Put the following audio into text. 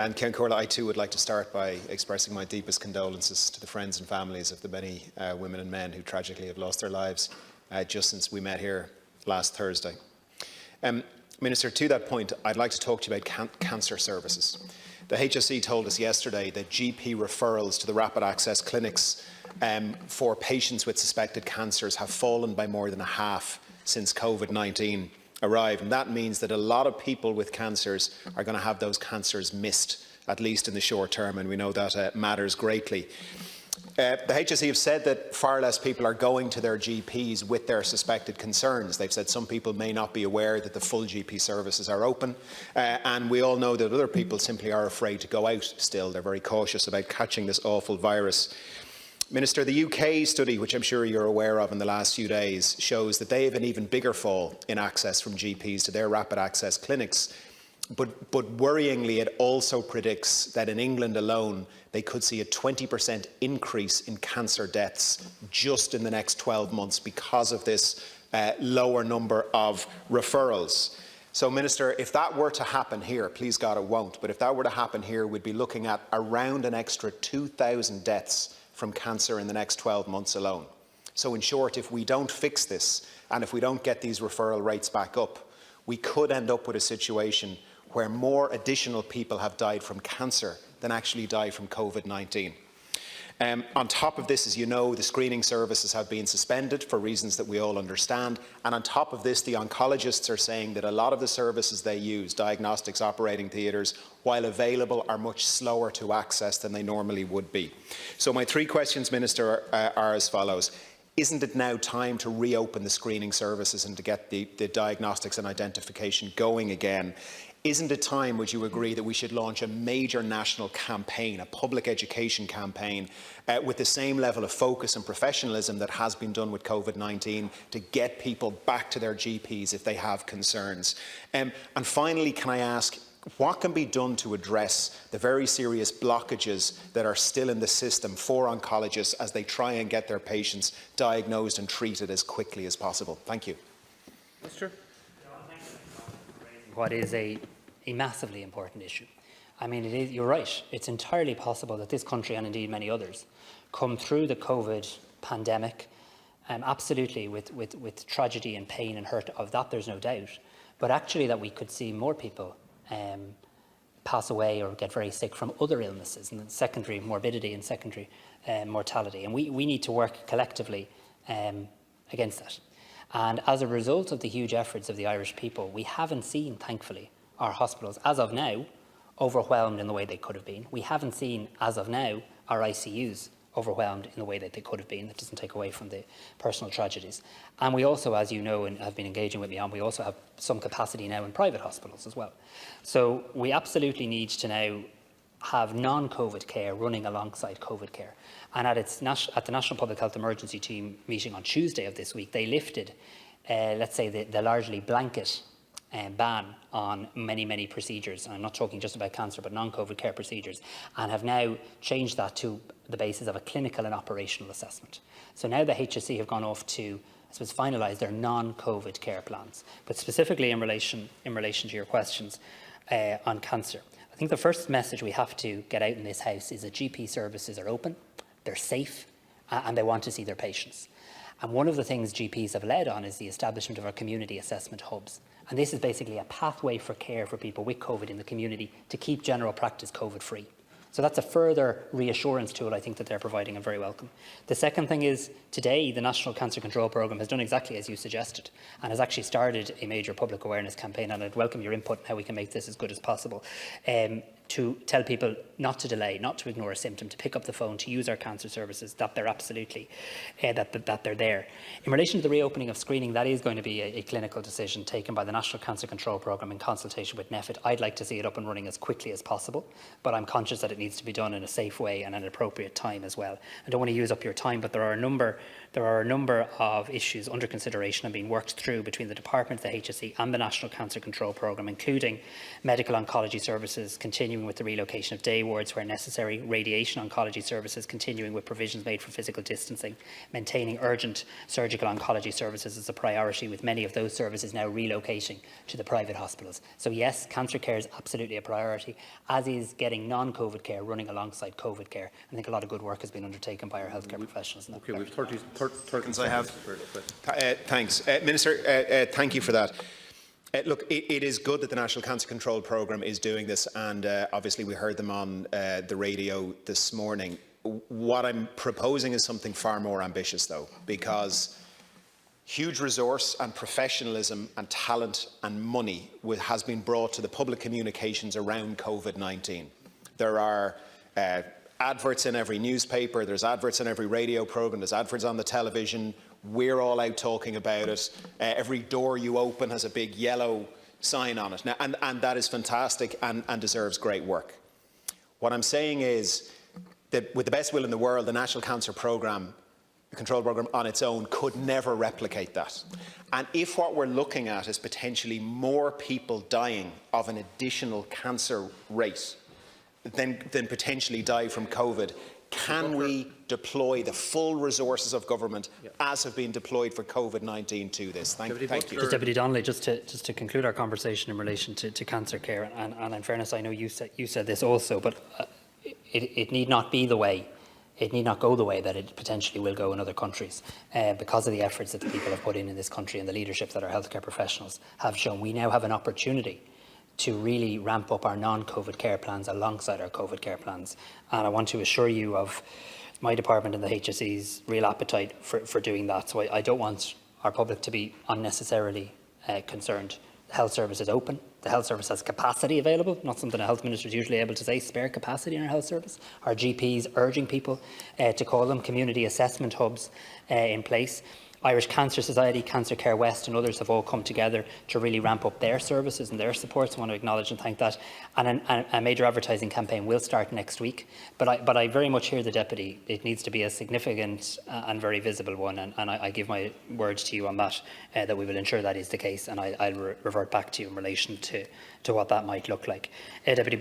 And Ken Corla, I too would like to start by expressing my deepest condolences to the friends and families of the many women and men who tragically have lost their lives just since we met here last Thursday. Minister, to that point, I'd like to talk to you about cancer services. The HSE told us yesterday that GP referrals to the rapid access clinics for patients with suspected cancers have fallen by more than a half since COVID-19 arrived. And that means that a lot of people with cancers are going to have those cancers missed, at least in the short term, and we know that matters greatly. The HSE have said that far less people are going to their GPs with their suspected concerns. They've said some people may not be aware that the full GP services are open, and we all know that other people simply are afraid to go out still. They're very cautious about catching this awful virus. Minister, the UK study, which I'm sure you're aware of in the last few days, shows that they have an even bigger fall in access from GPs to their rapid access clinics. But worryingly, it also predicts that in England alone, they could see a 20% increase in cancer deaths just in the next 12 months because of this lower number of referrals. So, Minister, if that were to happen here, please God it won't, but if that were to happen here, we'd be looking at around an extra 2,000 deaths from cancer in the next 12 months alone. So in short, if we don't fix this and if we don't get these referral rates back up, we could end up with a situation where more additional people have died from cancer than actually died from COVID-19. On top of this, as you know, the screening services have been suspended for reasons that we all understand. And on top of this, the oncologists are saying that a lot of the services they use, diagnostics, operating theatres, while available, are much slower to access than they normally would be. So my three questions, Minister, are as follows. Isn't it now time to reopen the screening services and to get the diagnostics and identification going again? Isn't it time, would you agree, that we should launch a major national campaign, a public education campaign, with the same level of focus and professionalism that has been done with COVID-19 to get people back to their GPs if they have concerns? And finally, can I ask, what can be done to address the very serious blockages that are still in the system for oncologists as they try and get their patients diagnosed and treated as quickly as possible? Thank you. Minister. What is a massively important issue. I mean, you're right, it's entirely possible that this country, and indeed many others, come through the COVID pandemic, absolutely with tragedy and pain and hurt. Of that there's no doubt, but actually that we could see more people pass away or get very sick from other illnesses and secondary morbidity and secondary mortality, and we need to work collectively against that. And as a result of the huge efforts of the Irish people, we haven't seen, thankfully, our hospitals, as of now, overwhelmed in the way they could have been. We haven't seen, as of now, our ICUs overwhelmed in the way that they could have been. That doesn't take away from the personal tragedies. And we also, as you know and have been engaging with me on, we also have some capacity now in private hospitals as well. So we absolutely need to now have non-COVID care running alongside COVID care. And at the National Public Health Emergency Team meeting on Tuesday of this week, they lifted, let's say, the largely blanket ban on many procedures. And I'm not talking just about cancer, but non-COVID care procedures, and have now changed that to the basis of a clinical and operational assessment. So now the HSE have gone off to, I suppose, finalise their non-COVID care plans. But specifically in relation to your questions on cancer, I think the first message we have to get out in this House is that GP services are open, they're safe, and they want to see their patients. And one of the things GPs have led on is the establishment of our community assessment hubs. And this is basically a pathway for care for people with COVID in the community to keep general practice COVID-free. So that's a further reassurance tool, I think, that they're providing, and very welcome. The second thing is, today, the National Cancer Control Programme has done exactly as you suggested, and has actually started a major public awareness campaign, and I'd welcome your input on how we can make this as good as possible, to tell people not to delay, not to ignore a symptom, to pick up the phone, to use our cancer services, that they're absolutely, that they're there. In relation to the reopening of screening, that is going to be a clinical decision taken by the National Cancer Control Programme in consultation with NEFIT. I'd like to see it up and running as quickly as possible, but I'm conscious that it needs to be done in a safe way and at an appropriate time as well. I don't want to use up your time, but there are a number of issues under consideration and being worked through between the Department, the HSE and the National Cancer Control Programme, including medical oncology services continuing continuing with the relocation of day wards where necessary, radiation oncology services continuing with provisions made for physical distancing, maintaining urgent surgical oncology services as a priority, with many of those services now relocating to the private hospitals. So yes, cancer care is absolutely a priority, as is getting non-COVID care running alongside COVID care. I think a lot of good work has been undertaken by our healthcare professionals in that. Okay, we've 30 seconds I have. Thanks. Minister, thank you for that. Look, it is good that the National Cancer Control Programme is doing this, and obviously we heard them on the radio this morning. What I'm proposing is something far more ambitious, though, because huge resource and professionalism and talent and money has been brought to the public communications around COVID-19. There are adverts in every newspaper, there's adverts in every radio programme, there's adverts on the television. We're all out talking about it. Every door you open has a big yellow sign on it. Now, and that is fantastic and deserves great work. What I'm saying is that with the best will in the world, the National Cancer Programme, the Control Programme on its own, could never replicate that. And if what we're looking at is potentially more people dying of an additional cancer rate than potentially die from COVID, can we deploy the full resources of government as have been deployed for COVID-19 to this? Thank you. Just Deputy Donnelly, just to conclude our conversation in relation to cancer care, and in fairness, I know you said this also, but it need not be the way, it need not go the way that it potentially will go in other countries, because of the efforts that the people have put in this country and the leadership that our healthcare professionals have shown. We now have an opportunity to really ramp up our non-COVID care plans alongside our COVID care plans. And I want to assure you of my department and the HSE's real appetite for doing that. So I don't want our public to be unnecessarily concerned. The health service is open. The health service has capacity available, not something a health minister is usually able to say, spare capacity in our health service. Our GPs urging people to call them, community assessment hubs in place. Irish Cancer Society, Cancer Care West and others have all come together to really ramp up their services and their supports. I want to acknowledge and thank that. And a major advertising campaign will start next week. But I very much hear the Deputy. It needs to be a significant and very visible one. And I give my word to you on that, that we will ensure that is the case. And I'll revert back to you in relation to what that might look like. Deputy